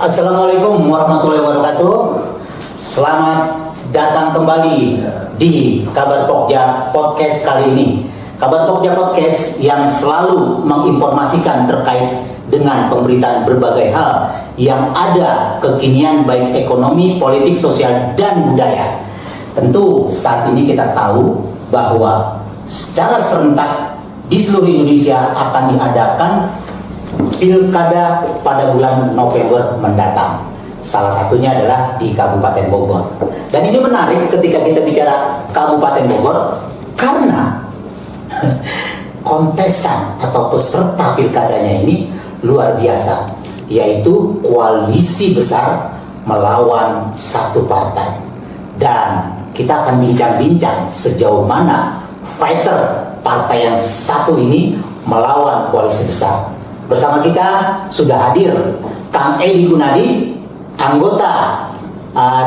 Assalamualaikum warahmatullahi wabarakatuh. Selamat datang kembali di Kabar Pokja Podcast kali ini. Kabar Pokja Podcast yang selalu menginformasikan terkait dengan pemberitaan berbagai hal yang ada kekinian baik ekonomi, politik, sosial, dan budaya. Tentu saat ini kita tahu bahwa secara serentak di seluruh Indonesia akan diadakan pilkada pada bulan November mendatang. Salah satunya adalah di Kabupaten Bogor. Dan ini menarik ketika kita bicara Kabupaten Bogor karena kontesan atau peserta pilkadanya ini luar biasa, yaitu koalisi besar melawan satu partai. Dan kita akan bincang-bincang sejauh mana fighter partai yang satu ini melawan koalisi besar. Bersama kita sudah hadir Kang Edi Gunadi, anggota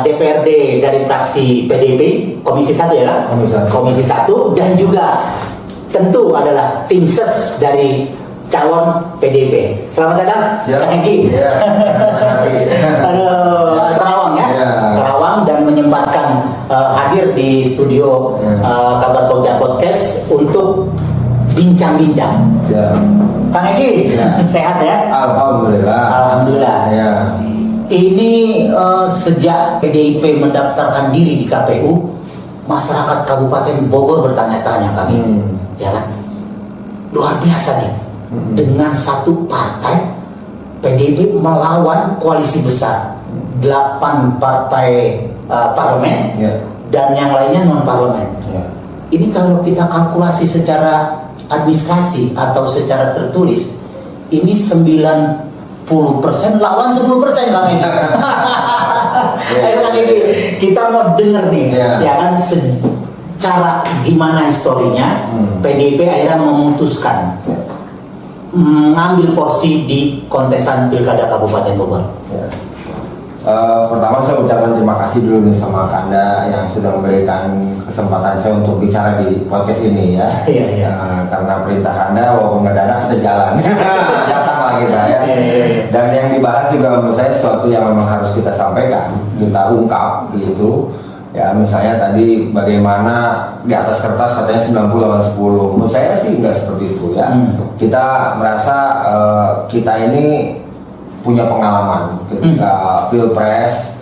DPRD dari fraksi PDIP Komisi 1 ya kan? Komisi 1, dan juga tentu adalah tim ses dari calon PDIP. Selamat datang Kang Edi. Terawang ya? Terawang, dan menyempatkan hadir di studio Kabar Pokja Podcast untuk bincang-bincang. Kang Egi, sehat ya? Alhamdulillah. Alhamdulillah. Ya. Ini sejak PDIP mendaftarkan diri di KPU, masyarakat Kabupaten Bogor bertanya-tanya kami, ya kan? Luar biasa nih, dengan satu partai PDIP melawan koalisi besar, 8 partai parlemen, dan yang lainnya non parlemen. Ini kalau kita kalkulasi secara administrasi atau secara tertulis, ini 90% lawan 10% Kang Edi. Ayo Kang Edi, kita mau denger nih, ya kan, secara gimana historinya PDIP akhirnya memutuskan mengambil porsi di kontesan pilkada Kabupaten Bogor. Pertama saya ucapkan terima kasih dulu nih sama Kanda yang sudah memberikan kesempatan saya untuk bicara di podcast ini ya. Karena perintah Anda walaupun ngedadak kita jalan. Datang lah kita ya. Dan yang dibahas juga menurut saya sesuatu yang memang harus kita sampaikan, kita ungkap gitu. Ya, misalnya tadi bagaimana di atas kertas katanya 90 lawan 10. Menurut saya sih nggak seperti itu ya. Kita merasa kita ini punya pengalaman ketika Pilpres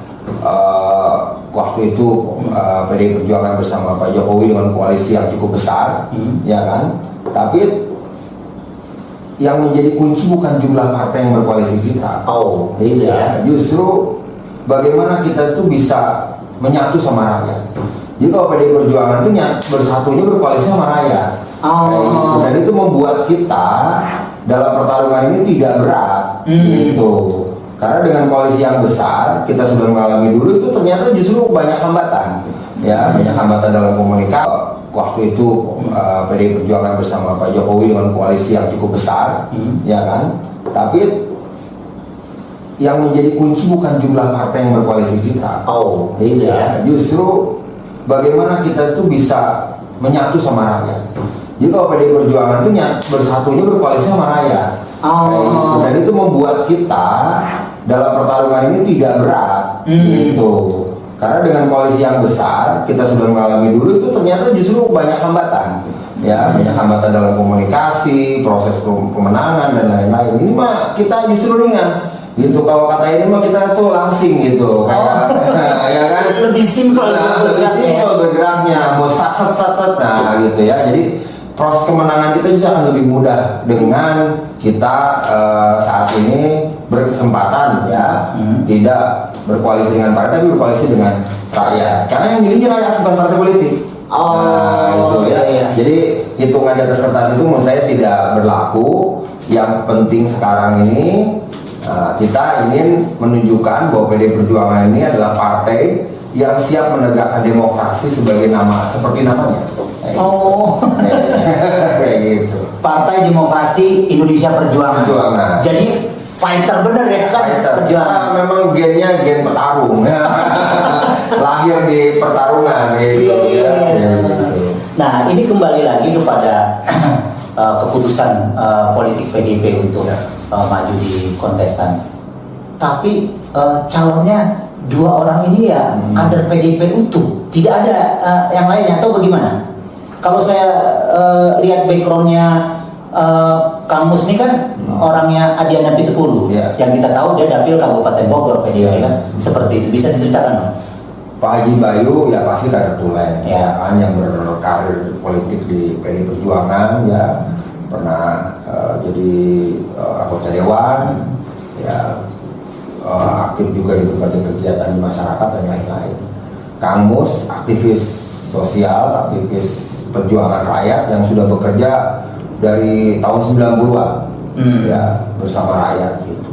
waktu itu PDI Perjuangan bersama Pak Jokowi dengan koalisi yang cukup besar, ya kan? Tapi yang menjadi kunci bukan jumlah partai yang berkoalisi kita. Gitu ya. Justru bagaimana kita tuh bisa menyatu sama rakyat. Jadi kalau PDI Perjuangan itu bersatunya berkoalisi sama rakyat. Dan itu membuat kita dalam pertarungan ini tidak berat gitu. Karena dengan koalisi yang besar kita sudah mengalami dulu, itu ternyata justru banyak hambatan. Ya, banyak hambatan dalam komunikasi. Waktu itu PDI Perjuangan bersama Pak Jokowi dengan koalisi yang cukup besar, ya kan? Tapi yang menjadi kunci bukan jumlah partai yang berkoalisi kita. Gitu ya. Justru bagaimana kita tuh bisa menyatu sama rakyat. Jadi kalau PDI Perjuangan itu bersatunya berkoalisi sama rakyat. Dan itu membuat kita dalam pertarungan ini tidak berat gitu. Karena dengan koalisi yang besar kita sudah mengalami dulu, itu ternyata justru banyak hambatan. Ya, banyak hambatan dalam komunikasi, proses pemenangan dan lain-lain. Ini mah kita justru ringan. Gitu, kalau kata ini mah kita tuh langsing gitu, kayak ya kan, lebih simpel, bergeraknya, mau sat, nah gitu ya. Jadi proses kemenangan kita juga akan lebih mudah dengan kita saat ini berkesempatan ya, tidak berkoalisi dengan partai tapi berkoalisi dengan rakyat. Karena yang milih rakyat bukan partai politik. Itu ya. Jadi hitungan di atas kertas itu menurut saya tidak berlaku. Yang penting sekarang ini kita ingin menunjukkan bahwa PDI Perjuangan ini adalah partai yang siap menegakkan demokrasi sebagai nama, seperti namanya. Kayak gitu. Partai Demokrasi Indonesia Perjuangan. Jadi fighter bener ya kan? Perjuangan. Memang gennya gen petarung. Lahir di pertarungan gitu. Nah, ini kembali lagi kepada keputusan politik PDIP untuk maju di kontestan. tapi calonnya dua orang ini ya kader PDIP utuh, tidak ada yang lainnya atau bagaimana? Kalau saya lihat backgroundnya Kang Mus ini kan orangnya Adiana Pitupulu, yang kita tahu dia dapil Kabupaten Bogor PDIP kan, seperti itu, bisa diceritakan Bang? Pak Haji Bayu ya pasti kader tulen, ya kan, yang berkarir politik di PDI Perjuangan, ya pernah jadi anggota dewan, ya aktif juga di berbagai kegiatan di masyarakat dan lain-lain. Kang Mus aktivis sosial, aktivis perjuangan rakyat yang sudah bekerja dari tahun 90-an ya bersama rakyat gitu.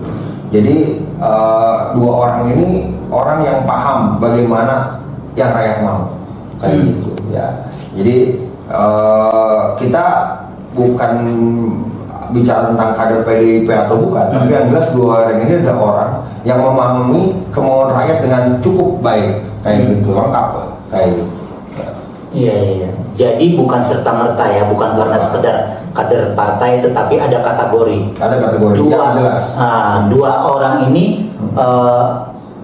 Jadi dua orang ini orang yang paham bagaimana yang rakyat mau kayak gitu ya. Jadi kita bukan bicara tentang kader PDIP atau bukan, tapi yang jelas dua orang ini adalah orang yang memahami kemauan rakyat dengan cukup baik kayak gitu, lengkap lah kayak gitu. Iya. Jadi bukan serta-merta ya, bukan karena sekedar kader partai, tetapi ada kategori. Ada kategori. Dua orang ini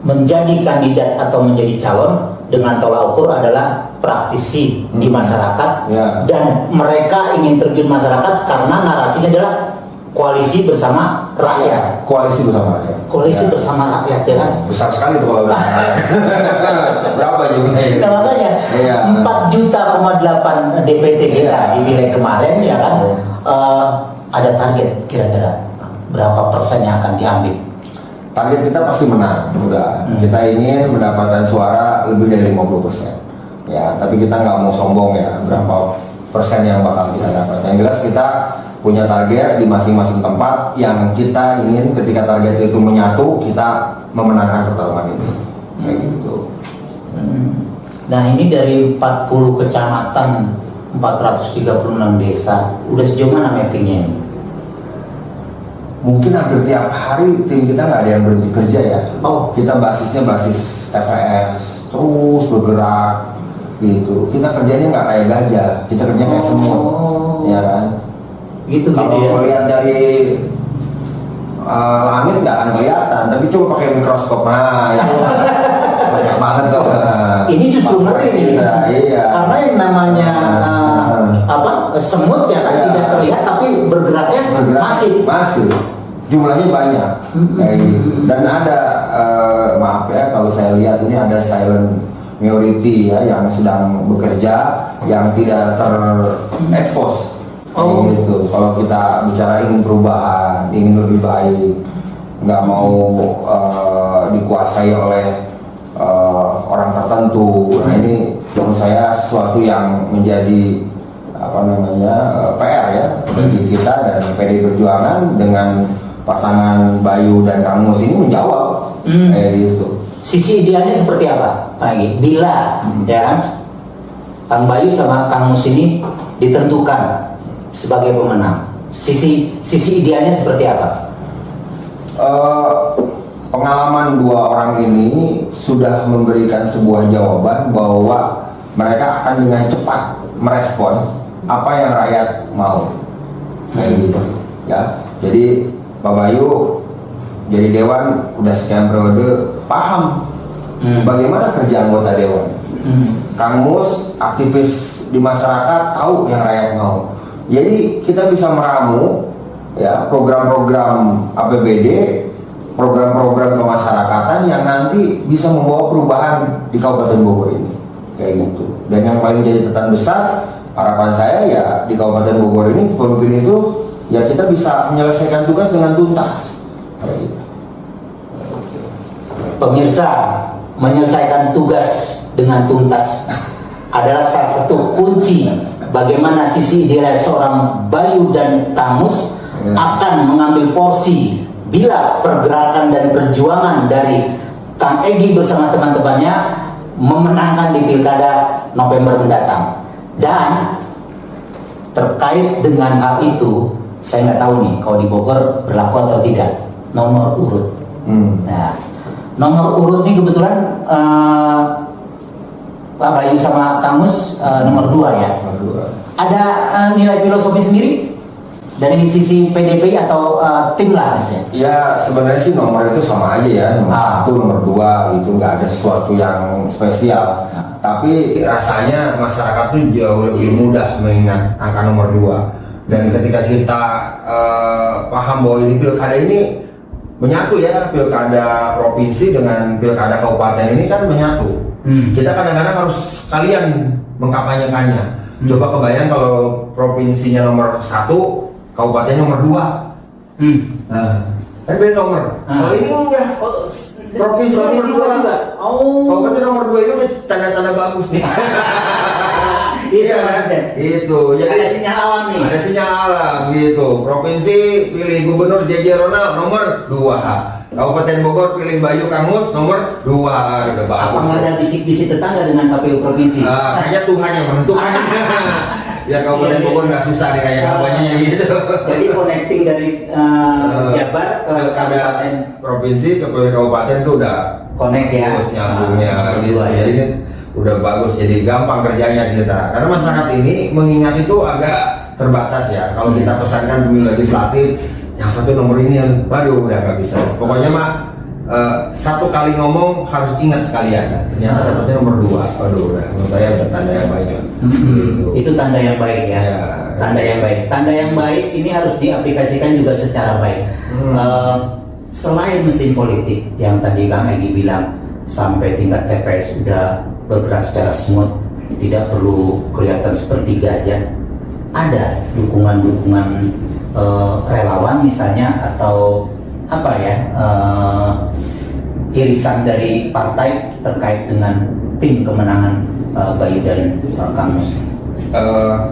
menjadi kandidat atau menjadi calon dengan tolak ukur adalah praktisi di masyarakat, dan mereka ingin terjun masyarakat karena narasinya adalah koalisi bersama rakyat. Koalisi bersama rakyat. Koalisi bersama rakyat ya kan. Besar sekali tuh kalau berapa jumlahnya? Nah, makanya 4,8 juta DPT kita di wilayah kemarin ya kan. Ada target kira-kira berapa persen yang akan diambil? Target kita pasti menang, udah. Kita ingin mendapatkan suara lebih dari 50%. Ya, tapi kita nggak mau sombong ya berapa persen yang bakal kita dapat. Yang jelas kita punya target di masing-masing tempat yang kita ingin ketika target itu menyatu, kita memenangkan pertarungan ini. Kayak gitu. Nah, ini dari 40 kecamatan, 436 desa, udah sejauh mana mappingnya ini? Mungkin hampir tiap hari tim kita nggak ada yang berhenti kerja ya. Kita basisnya basis TPS, terus bergerak gitu. Kita kerjanya nggak kayak gajah, kita kerjanya kayak semut, ya kan? Gitu kalau ya. melihat dari langit nggak akan kelihatan, tapi coba pakai mikroskop, nah itu banyak banget tuh. Ini justru ngeri nih, iya. Karena yang namanya semut ya kan tidak terlihat, tapi bergeraknya masih. Jumlahnya banyak, dan ada maaf ya kalau saya lihat ini ada silent minority ya yang sedang bekerja yang tidak terekspos. Gitu. Kalau kita bicara ingin perubahan, ingin lebih baik, nggak mau dikuasai oleh orang tertentu. Nah ini menurut saya sesuatu yang menjadi PR ya bagi kita dan PDI Perjuangan dengan pasangan Bayu dan Kang Mus ini menjawab kayak gitu. Sisi idealnya seperti apa? Bila ya kan Kang Bayu sama Kang Mus ini ditentukan sebagai pemenang, sisi idealnya seperti apa? Pengalaman dua orang ini sudah memberikan sebuah jawaban bahwa mereka akan dengan cepat merespon apa yang rakyat mau, kayak gitu ya. Jadi Pak Bayu jadi dewan udah sekian periode, paham bagaimana kerja anggota dewan. Kang Mus aktivis di masyarakat, tahu yang rakyat mau. Jadi kita bisa meramu ya program-program APBD, program-program kemasyarakatan yang nanti bisa membawa perubahan di Kabupaten Bogor ini, kayak gitu. Dan yang paling jadi catatan besar, harapan saya ya di Kabupaten Bogor ini pemimpin itu ya kita bisa menyelesaikan tugas dengan tuntas, kayak gitu. Pemirsa, menyelesaikan tugas dengan tuntas adalah salah satu kunci bagaimana sisi ideal seorang Bayu dan Kang Mus akan mengambil porsi bila pergerakan dan perjuangan dari Kang Egy bersama teman-temannya memenangkan di Pilkada November mendatang. Dan terkait dengan hal itu, saya nggak tahu nih kalau di Bogor berlaku atau tidak nomor urut. Nah, nomor urut ini kebetulan Pak Bayu sama Kang Mus nomor 2 ya. Ada nilai filosofi sendiri? dari sisi PDP atau tim lah maksudnya. Ya sebenarnya sih nomor itu sama aja ya, nomor 1, nomor 2 gitu, nggak ada sesuatu yang spesial. Tapi rasanya masyarakat tuh jauh lebih mudah mengingat angka nomor 2. Dan ketika kita paham bahwa ini pilkada ini menyatu ya, pilkada provinsi dengan pilkada kabupaten ini kan menyatu. Kita kadang-kadang harus sekalian mengkampanyekannya. Coba kebayang kalau provinsinya nomor 1, kabupaten nomor 2. Nah, kan beda nomor. Kalau ini enggak, provinsi nomor 2 juga. Kabupaten nomor 2 itu tanda-tanda bagus nih. Iya kan? Itu. Jadi Ada sinyal alam nih. Ada sinyal alam gitu. Provinsi pilih gubernur JJ Ronald nomor 2. Kabupaten Bogor pilih Bayu Kangus nomor 2. Udah bagus. Apa nggak ada bisik-bisik tetangga dengan KPU provinsi? Kayaknya Tuhan yang menentukan. Ya Kabupaten Bogor nggak susah deh kayak kampanyenya gitu. Jadi connecting dari Jabar ke kabupaten provinsi ke kabupaten tuh udah connect ya. Terus nyambungnya gitu. Ya. Jadi ini udah bagus, jadi gampang kerjanya kita. Karena masyarakat ini mengingat itu agak terbatas ya. Kalau kita pesankan pemilu legislatif, yang satu nomor ini, waduh udah nggak bisa. Pokoknya mah satu kali ngomong harus ingat sekalian. Ternyata dapetnya nomor 2. Waduh udah, menurut saya udah tanda yang baik. Gitu. Itu tanda yang baik ya. Ya. Tanda yang baik. Tanda yang baik ini harus diaplikasikan juga secara baik. Selain mesin politik yang tadi Kang Egy bilang sampai tingkat TPS sudah bergerak secara smooth, tidak perlu kelihatan seperti gajah. Ada dukungan-dukungan relawan misalnya atau apa ya, irisan dari partai terkait dengan tim kemenangan Bayu dan Kang Mus.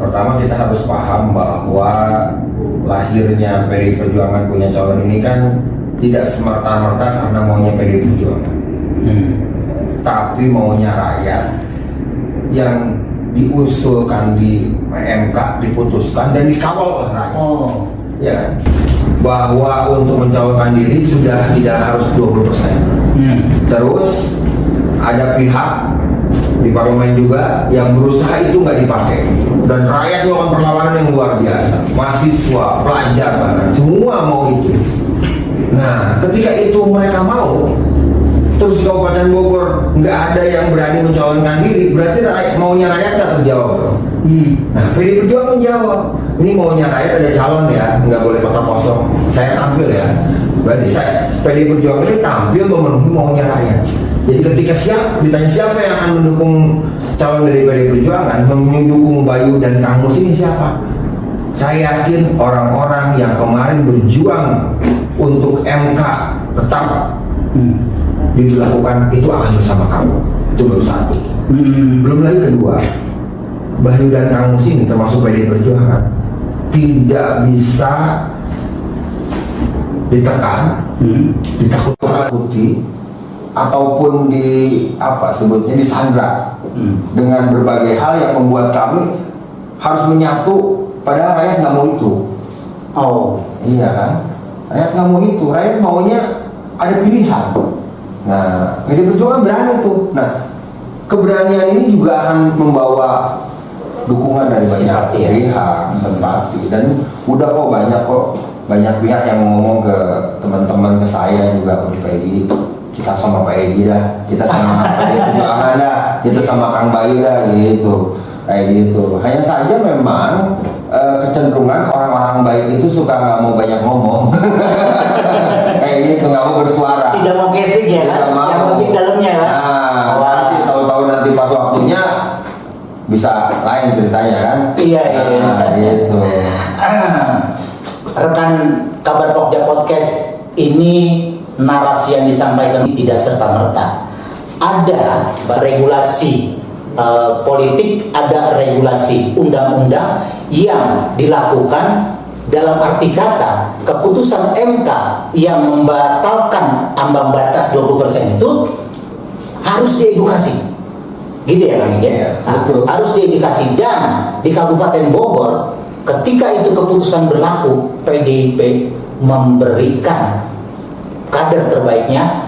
Pertama kita harus paham bahwa lahirnya PDI Perjuangan punya calon ini kan tidak semerta-merta karena maunya PDI Perjuangan, tapi maunya rakyat yang diusulkan di MK, diputuskan dan dikawal oleh rakyat. Ya, bahwa untuk mencalonkan diri sudah tidak harus 20%. Terus ada pihak di parlemen juga yang berusaha itu nggak dipakai, dan rakyat melakukan perlawanan yang luar biasa, mahasiswa, pelajar bahkan semua mau itu. Nah, ketika itu mereka mau, terus Kabupaten Bogor nggak ada yang berani mencalonkan diri, berarti maunya rakyat nggak terjawab dong. Nah, PDI Perjuangan menjawab, ini maunya rakyat ada calon ya, nggak boleh kota kosong, saya tampil ya. Berarti PDI Perjuangan ini tampil memenuhi maunya rakyat. Jadi ketika ditanya siapa yang akan mendukung calon dari PDI Perjuangan, mendukung Bayu dan Kang Mus ini siapa? Saya yakin orang-orang yang kemarin berjuang untuk MK tetap dilakukan itu akan bersama kamu. Itu baru satu. Belum lagi kedua, Bayu dan Kang Mus ini termasuk PDI Perjuangan tidak bisa ditekan, ditakut-takuti, ataupun disandra dengan berbagai hal yang membuat kami harus menyatu. Padahal rakyat nggak mau itu. Iya kan? Rakyat nggak mau itu. Rakyat maunya ada pilihan. Nah, PDI Perjuangan berani tuh. Nah, keberanian ini juga akan membawa dukungan dari banyak pihak, simpati, dan udah kok banyak pihak yang ngomong ke teman-teman, ke saya juga, ke Peggy, kita sama Pak Egy dah, kita sama PDI Perjuangan dah, kita sama Kang Bayu dah, gitu, kayak gitu. Hanya saja memang kecenderungan orang-orang baik itu suka nggak mau banyak ngomong, kayak gitu, nggak mau bersuara, tidak mau casing ya kan, yang penting dalamnya kan. Nanti tahu-tahu nanti pas waktunya bisa lain ceritanya kan. Iya. Gitu. Rekan Kabar Pokja Podcast, ini narasi yang disampaikan tidak serta-merta. Ada regulasi politik, ada regulasi undang-undang yang dilakukan. Dalam arti kata, keputusan MK yang membatalkan ambang batas 20% itu harus diedukasi. Gitu ya Kang Egy? Harus diedukasi. Dan di Kabupaten Bogor, ketika itu keputusan berlaku, PDIP memberikan kader terbaiknya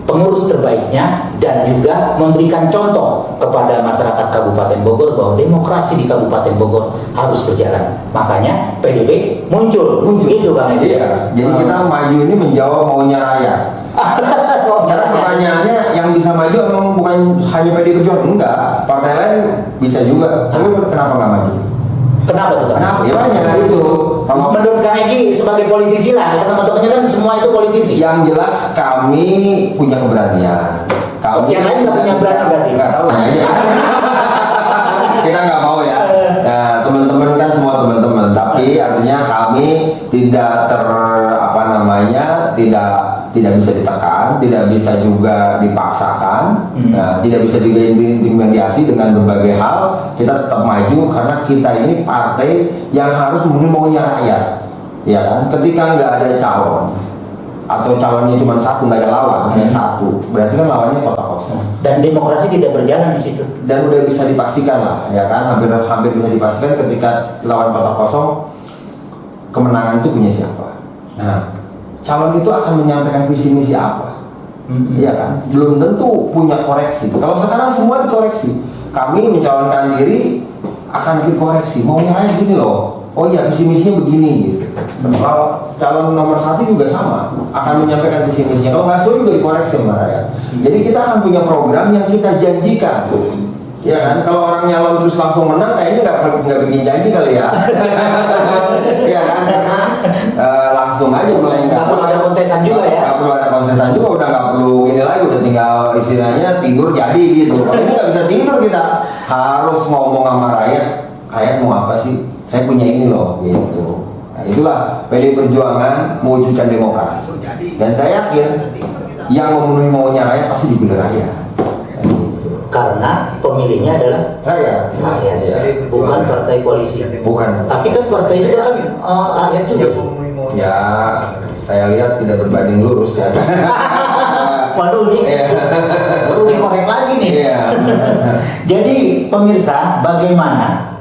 pengurus terbaiknya dan juga memberikan contoh kepada masyarakat Kabupaten Bogor bahwa demokrasi di Kabupaten Bogor harus berjalan. Makanya PDIP muncul. Itu Bang Edi. Iya. Jadi kita maju ini menjawab maunya rakyat. Karena pertanyaannya yang bisa maju emang bukan hanya PDI Perjuangan, enggak. Partai lain bisa juga. Tapi kenapa nggak maju? Kenapa tuh Bang? Kenapa? Ya banyak itu. Kalau Menurut Kang Egi sebagai politisi lah, teman-temannya kan semua itu politisi. yang jelas kami punya keberanian. Yang lain nggak punya berani berarti? Nggak tahu. Kita nggak mau ya. Nah, teman-teman kan semua teman-teman. Tapi artinya kami tidak tidak bisa ditekan, tidak bisa juga dipaksakan, tidak bisa juga diintimidasi dengan berbagai hal. Kita tetap maju karena kita ini partai yang harus memenuhi maunya rakyat, ya kan? Ketika nggak ada calon atau calonnya cuma satu, nggak ada lawan, hanya satu, berarti kan lawannya kota kosong. Dan demokrasi tidak berjalan di situ. Dan udah bisa dipastikan lah, ya kan? Hampir bisa dipastikan ketika lawan kota kosong, kemenangan itu punya siapa. Nah, calon itu akan menyampaikan visi misi apa, iya kan? Belum tentu punya koreksi. Kalau sekarang semua dikoreksi, kami mencalonkan diri akan dikoreksi. Maunya rakyat gini loh. Oh iya, visi misinya begini gitu. Kalau calon nomor 1 juga sama, akan menyampaikan visi misinya. Kalau nggak sesuai juga dikoreksi sama rakyat. Jadi kita akan punya program yang kita janjikan. Ya kan, kalau orang nyalon terus langsung menang, kayaknya nggak bikin janji kali ya. Ya kan, karena langsung aja mulai Nggak perlu ada kontesan juga ya. Nggak perlu ada kontesan juga, udah nggak perlu ini lagi, udah tinggal istilahnya tidur jadi gitu. Kalau ini nggak bisa tidur, kita harus ngomong sama rakyat mau apa sih? Saya punya ini loh, gitu. Nah, itulah PDI Perjuangan mewujudkan demokrasi. Dan saya yakin yang memenuhi maunya rakyat pasti dipilih rakyat. Karena pemilihnya adalah Rakyat. ya. Bukan partai koalisi. Bukan. Tapi kan partai itu kan rakyat juga. Ya, saya lihat tidak berbanding lurus ya. Waduh nih, perlu dikorek lagi nih. Iya. Jadi pemirsa, bagaimana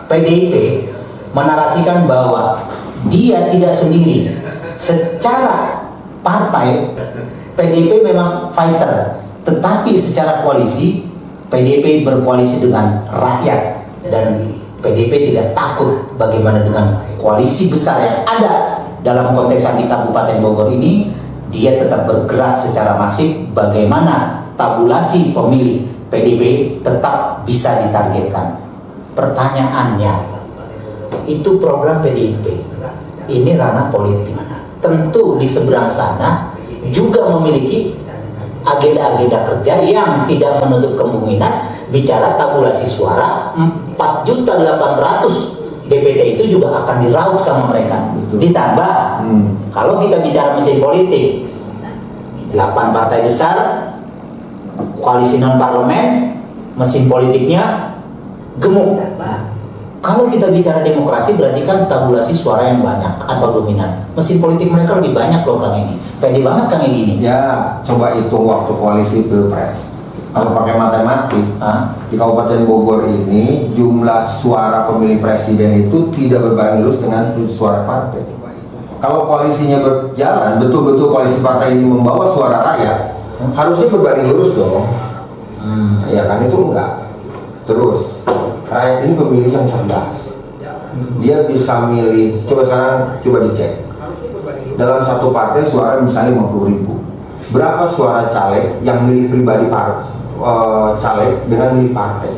PDIP menarasikan bahwa dia tidak sendiri. Secara partai, PDIP memang fighter, tetapi secara koalisi, PDIP berkoalisi dengan rakyat dan PDIP tidak takut bagaimana dengan koalisi besar yang ada dalam kontestan di Kabupaten Bogor ini. Dia tetap bergerak secara masif bagaimana tabulasi pemilih PDIP tetap bisa ditargetkan. Pertanyaannya, itu program PDIP, ini ranah politik. Tentu di seberang sana juga memiliki agenda-agenda kerja yang tidak menutup kemungkinan bicara tabulasi suara 4.800.000 DPT itu juga akan diraup sama mereka. Betul. Ditambah kalau kita bicara mesin politik, 8 partai besar, koalisi non parlemen, mesin politiknya gemuk. Kalau kita bicara demokrasi berarti kan tabulasi suara yang banyak atau dominan. Mesin politik mereka lebih banyak loh Kang Egi. Pede banget Kang Egi ini. Ya, coba hitung waktu koalisi Pilpres. Kalau pakai matematik, di Kabupaten Bogor ini jumlah suara pemilih presiden itu tidak berbanding lurus dengan suara partai. Kalau koalisinya berjalan, betul-betul koalisi partai ini membawa suara rakyat, harusnya berbanding lurus dong. Ya kan, itu enggak. Terus rakyat ini pemilih yang cerdas. Dia bisa milih. Coba dicek. Dalam satu partai suara misalnya 50.000. Berapa suara caleg yang milih pribadi caleg dengan milih partai?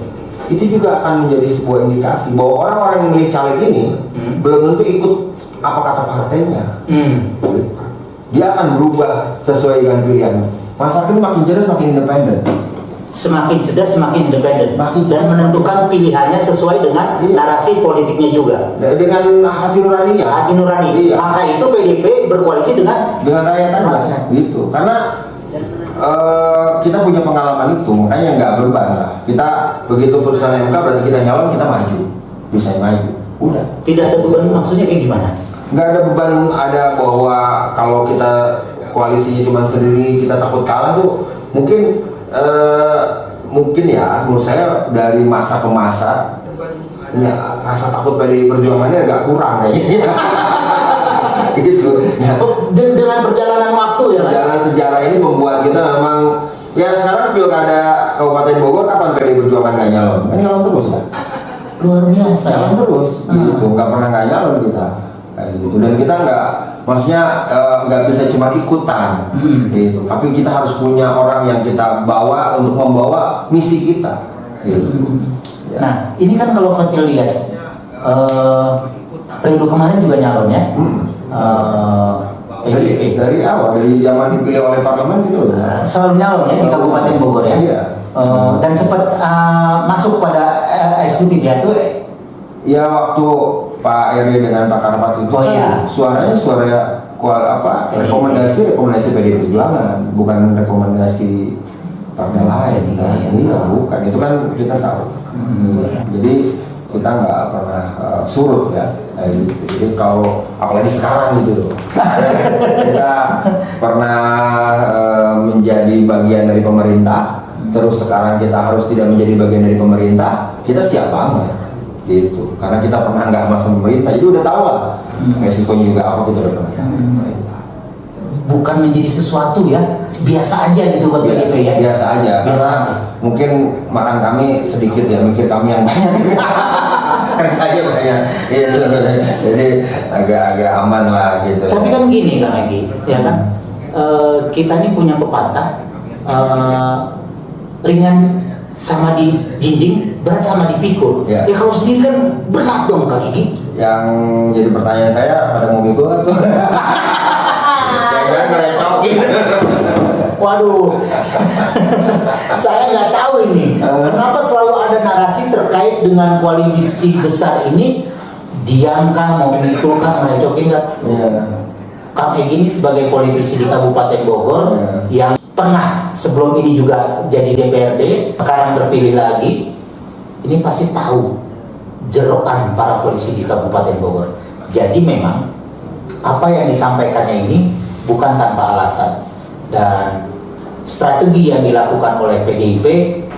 Itu juga akan menjadi sebuah indikasi bahwa orang-orang yang milih caleg ini belum tentu ikut apa kata partainya. Dia akan berubah sesuai dengan pilihan. Masyarakat ini makin cerdas, makin independen. Semakin cerdas, semakin independen, dan menentukan pilihannya sesuai dengan narasi politiknya juga. Dengan hati nuraninya. Hati nurani. Iya. Maka itu PDIP berkoalisi dengan rakyat aja, gitu. Karena kita punya pengalaman itu, makanya nggak beban lah. Kita begitu putusan MK berarti kita nyalon, kita maju, bisa maju. Udah. Tidak ada beban, maksudnya kayak gimana? Nggak ada beban, ada bahwa kalau kita koalisinya cuma sendiri, kita takut kalah tuh mungkin. Mungkin ya, menurut saya dari masa ke masa ya, rasa takut PDI Perjuangannya agak kurang kayaknya. Gitu. Nah, Dengan perjalanan waktu ya. Kan? jalan sejarah ini membuat kita memang ya sekarang pilkada Kabupaten Bogor kapan PDI Perjuangan nggak nyalon? Kan nyalon terus kan? Luar biasa. Nyalon Ya? terus, gitu. Nggak pernah nggak nyalon kita, kayak gitu. Dan kita nggak, maksudnya nggak bisa cuma ikutan, gitu. Tapi kita harus punya orang yang kita bawa untuk membawa misi kita, gitu. Ya. Nah, ini kan kalau kecil lihat, periode kemarin juga nyalon ya. PDIP. Dari awal, dari zaman dipilih oleh parlemen gitu. Selalu nyalon ya di Kabupaten Bogor ya. Iya. Dan sempat masuk pada eksekutif ya tuh. Ya waktu Pak Eri dengan Pak Karpat itu Oh, iya. suaranya suara rekomendasi PDI Perjuangan, bukan rekomendasi partai lain. Iya, bukan. Itu kan kita tahu. Jadi kita nggak pernah surut ya. Jadi kalau apalagi sekarang gitu loh, kita pernah menjadi bagian dari pemerintah, terus sekarang kita harus tidak menjadi bagian dari pemerintah, kita siap banget gitu. Karena kita pernah nggak masuk pemerintah, jadi udah tahu lah resikonya juga apa, kita udah pernah tahu. Bukan menjadi sesuatu ya, biasa aja gitu buat PDIP ya. Biasa aja, karena mungkin makan kami sedikit ya, mikir kami yang banyak. Kerjanya banyak, gitu. Jadi agak aman lah gitu. Tapi kan gini Kang Egi, ya kan, kita ini punya pepatah, ringan sama dijinjing, berat sama dipikul. Ya. Ya kalau sendiri kan berat dong Kang Egi. Yang jadi pertanyaan saya, pada mau mikul kan tuh? Jangan ngerecokin. Waduh, saya nggak tahu ini. Kenapa selalu ada narasi terkait dengan koalisi besar ini? Diam kah, mau mikul kah, merecokin kah? Kang Egi ini sebagai politisi di Kabupaten Bogor yang pernah sebelum ini juga jadi DPRD, sekarang terpilih lagi, ini pasti tahu jerokan para polisi di Kabupaten Bogor. Jadi memang apa yang disampaikannya ini bukan tanpa alasan, dan strategi yang dilakukan oleh PDIP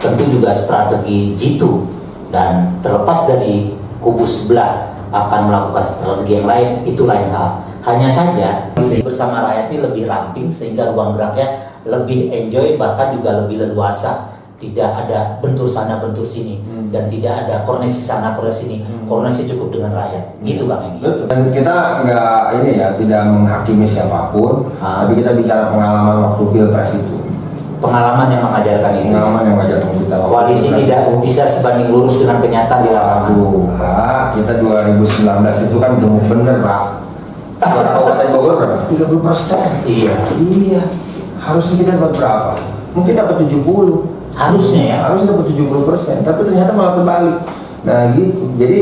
tentu juga strategi jitu, dan terlepas dari kubu sebelah akan melakukan strategi yang lain, itu lain hal. Hanya saja bersama rakyat ini lebih ramping sehingga ruang geraknya lebih enjoy, bahkan juga lebih leluasa. Tidak ada bentur sana bentur sini, dan tidak ada koordinasi sana koordinasi sini. Koordinasi cukup dengan rakyat, gitu Kang Egi. Dan kita nggak ini ya, tidak menghakimi siapapun, tapi kita bicara pengalaman waktu pilpres itu. Pengalaman yang mengajarkan itu. Pengalaman yang mengajarkan kita. Koalisi tidak bisa sebanding lurus dengan kenyataan di lapangan. Aduh, Pak, kita 2019 itu kan gemuk bener, Pak. Suara Kabupaten Bogor berapa? 30%. Iya. Iya. Harusnya kita dapat berapa? Mungkin dapat 70. Harusnya ya. Harusnya dapat 70%, tapi ternyata malah terbalik. Nah gitu. Jadi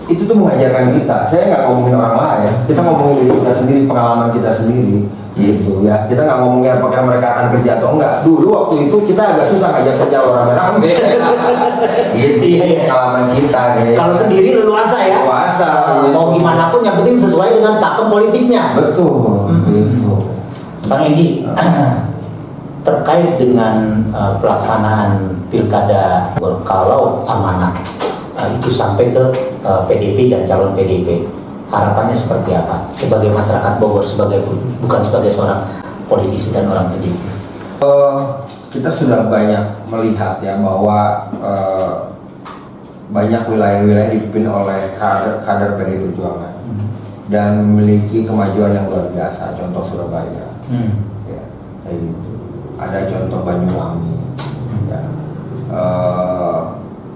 itu tuh mengajarkan kita. Saya nggak ngomongin orang lain, kita ngomongin diri kita sendiri, pengalaman kita sendiri, gitu ya. Kita nggak ngomongin apakah mereka akan kerja atau enggak. Dulu waktu itu kita agak susah ngajak kerja orang rame. Gitu. Pengalaman kita. Ya. Kalau sendiri leluasa ya. Leluasa. Mau gimana pun yang penting sesuai dengan pakem politiknya. Betul. Gitu. Bang Egi, terkait dengan pelaksanaan pilkada, kalau amanah itu sampai ke PDIP dan calon PDIP, harapannya seperti apa sebagai masyarakat Bogor, bukan sebagai seorang politisi dan orang PDIP? Kita sudah banyak melihat ya bahwa banyak wilayah-wilayah dipimpin oleh kader PDI Perjuangan dan memiliki kemajuan yang luar biasa. Contoh Surabaya, ya, kayak gitu. Ada contoh Banyuwangi, ya.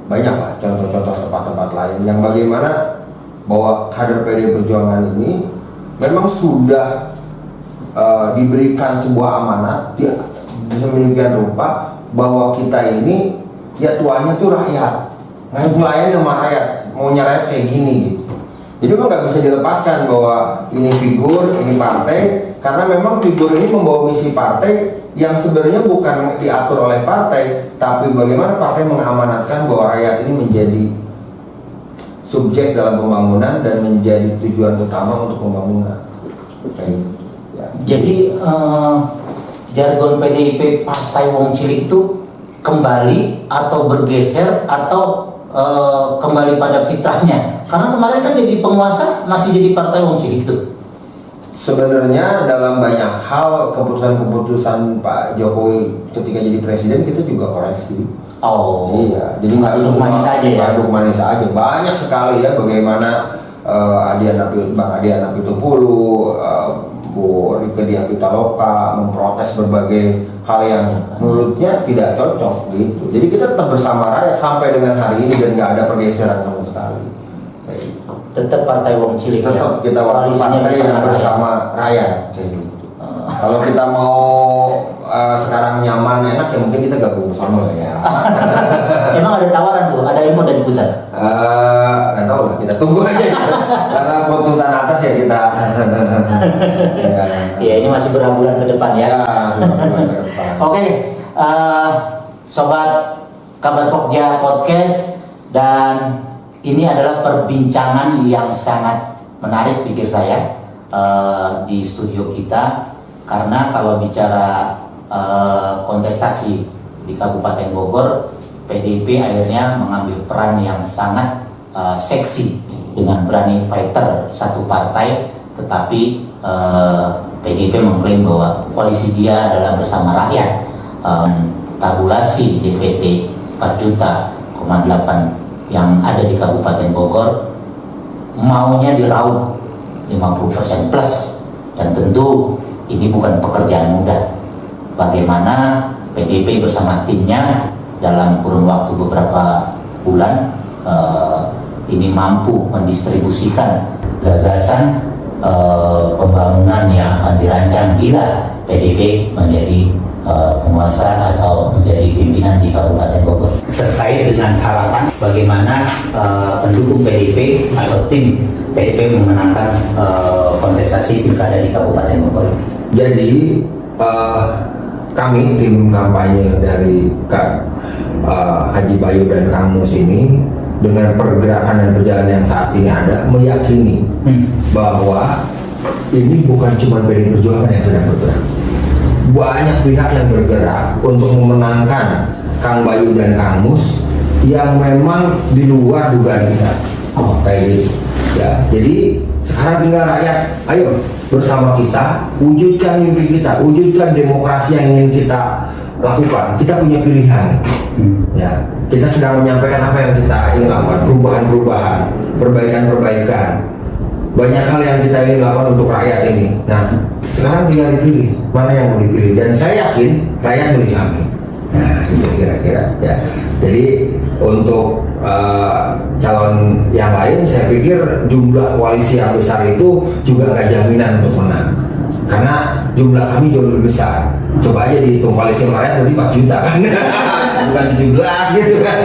Banyak lah contoh-contoh tempat-tempat lain yang bagaimana bahwa kader PDI Perjuangan ini memang sudah diberikan sebuah amanat, dia sedemikian rupa bahwa kita ini ya tuannya tuh rakyat, melayani sama rakyat, maunya rakyat kayak gini gitu. Jadi memang nggak bisa dilepaskan bahwa ini figur, ini partai, karena memang figur ini membawa misi partai yang sebenarnya bukan diatur oleh partai, tapi bagaimana partai mengamanatkan bahwa rakyat ini menjadi subjek dalam pembangunan dan menjadi tujuan utama untuk pembangunan. Kayak gitu. Ya. Jadi jargon PDIP Partai Wong Cilik itu kembali atau bergeser atau kembali pada fitrahnya, karena kemarin kan jadi penguasa masih jadi Partai Wong Cilik itu. Sebenarnya dalam banyak hal keputusan-keputusan Pak Jokowi ketika jadi presiden kita juga koreksi. Oh, Iya, jadi nggak duduk manis aja ya. Duduk manis aja. Banyak sekali ya bagaimana Bang Adi Anak Pitupulu, Bu Rike Diah Pitaloka memprotes berbagai hal yang menurutnya tidak cocok gitu. Jadi kita tetap bersama rakyat sampai dengan hari ini dan nggak ada pergeseran sama sekali. Kayak gitu. Tetap partai Wong Cilik. Tetap kita koalisinya partai yang bersama rakyat. Kayak gitu. Kalau kita mau sekarang nyaman enak ya mungkin kita gabung bersama ya. Emang ada tawaran tuh, ada info dari pusat? Nggak tahu lah, kita tunggu aja. Karena putusan atas ya kita. Ya ini masih berapa bulan ke depan ya. Ya, bulan ke depan. Oke, sobat Kabar Pokja Podcast, dan ini adalah perbincangan yang sangat menarik pikir saya di studio kita, karena kalau bicara kontestasi di Kabupaten Bogor, PDIP akhirnya mengambil peran yang sangat seksi dengan berani fighter satu partai, tetapi PDIP mengklaim bahwa koalisi dia adalah bersama rakyat. Tabulasi DPT 4,8 yang ada di Kabupaten Bogor maunya diraup 50% plus, dan tentu ini bukan pekerjaan mudah. Bagaimana PDIP bersama timnya dalam kurun waktu beberapa bulan ini mampu mendistribusikan gagasan pembangunan yang akan dirancang bila PDIP menjadi penguasa atau menjadi pimpinan di Kabupaten Bogor. Terkait dengan harapan bagaimana pendukung PDIP atau tim PDIP memenangkan kontestasi pilkada di Kabupaten Bogor. Jadi kami tim kampanye dari Haji Bayu dan Kang Mus ini dengan pergerakan dan perjalanan yang saat ini ada meyakini bahwa ini bukan cuma PDI Perjuangan yang sedang bergerak. Banyak pihak yang bergerak untuk memenangkan Kang Bayu dan Kang Mus yang memang di luar dugaan kita. Kayak gitu. Ya, jadi sekarang tinggal rakyat, ayo bersama kita wujudkan mimpi kita, wujudkan demokrasi yang ingin kita lakukan. Kita punya pilihan. Ya, kita sedang menyampaikan apa yang kita ingin lakukan, perubahan-perubahan, perbaikan-perbaikan. Banyak hal yang kita ingin lakukan untuk rakyat ini. Nah, sekarang tinggal dipilih mana yang mau dipilih, dan saya yakin rakyat milih kami. Nah, itu kira-kira ya. Jadi untuk calon yang lain, saya pikir jumlah koalisi yang besar itu juga nggak jaminan untuk menang, karena jumlah kami jauh lebih besar. Coba aja dihitung koalisi rakyat berarti 4 juta kan, bukan 17 gitu kan.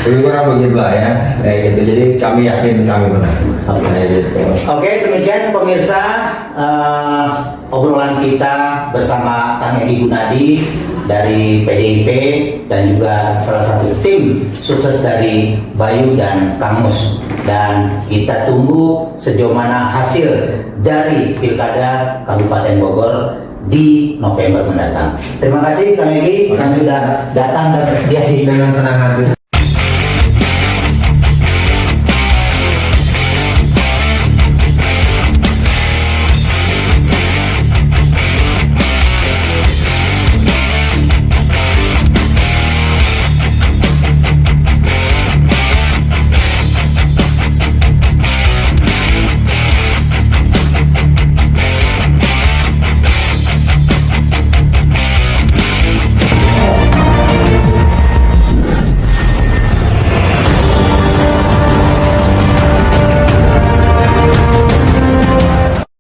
Lebih kurang begitu lah ya, kayak gitu. Jadi kami yakin kami menang. Oke, demikian pemirsa obrolan kita bersama Kang Edi Gunadi dari PDIP dan juga salah satu tim sukses dari Bayu dan Kang Mus, dan kita tunggu sejauh mana hasil dari Pilkada Kabupaten Bogor di November mendatang. Terima kasih Kang Edi yang sudah datang dan bersedia di Dengan senang hati.